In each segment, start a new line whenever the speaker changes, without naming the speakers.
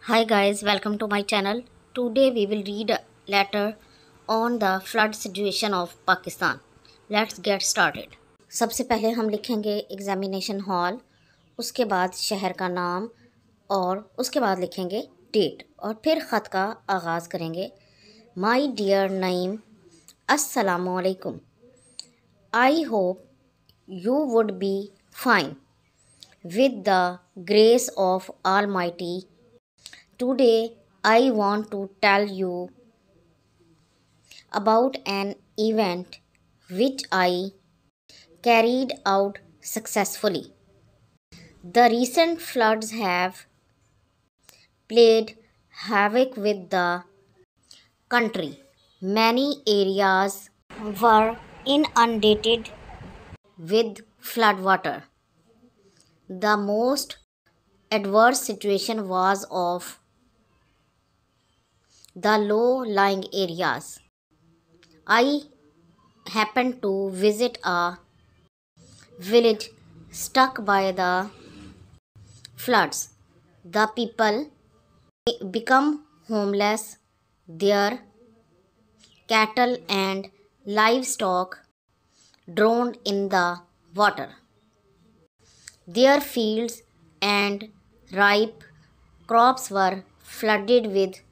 Hi guys, welcome to my channel. Today we will read a letter on the flood situation of Pakistan. Let's get started. सबसे पहले हम लिखेंगे examination hall, उसके बाद शहर का नाम और उसके बाद लिखेंगे डेट और फिर ख़त का आगाज़ करेंगे। माई डियर नईम, अस्सलामु अलैकुम। I hope you would be fine with the grace of Almighty. Today I want to tell you about an event which I carried out successfully. The recent floods have played havoc with the country. Many areas were inundated with floodwater. The most adverse situation was of the low-lying areas. I happened to visit a village struck by the floods. The people become homeless. Their cattle and livestock drowned in the water. Their fields and ripe crops were flooded with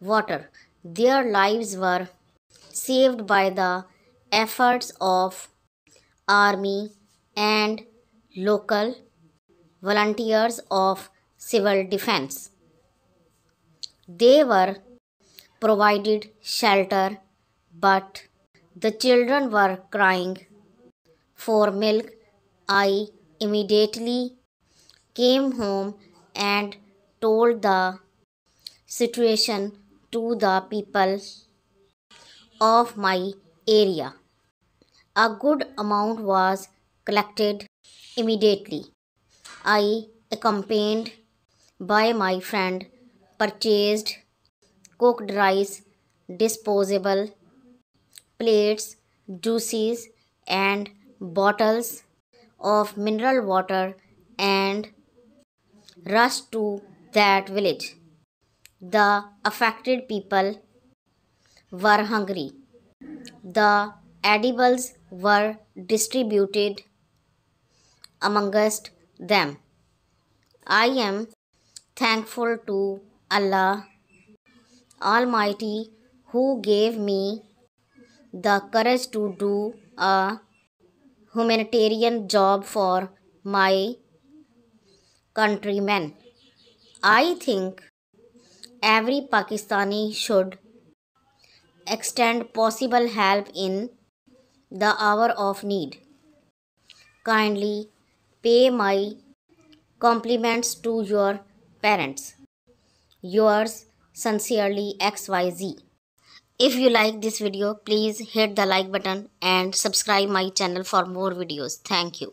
water. Their lives were saved by the efforts of army and local volunteers of civil defense. They were provided shelter, but the children were crying for milk. I immediately came home and told the situation to the people of my area. A good amount was collected immediately. I, accompanied by my friend, purchased cooked rice, disposable plates, juices, and bottles of mineral water and rushed to that village. The affected people were hungry. The edibles were distributed amongst them. I am thankful to Allah Almighty who gave me the courage to do a humanitarian job for my countrymen. I think every Pakistani should extend possible help in the hour of need. Kindly pay my compliments to your parents. Yours sincerely, XYZ. If you like this video, please hit the like button and subscribe my channel for more videos. Thank you.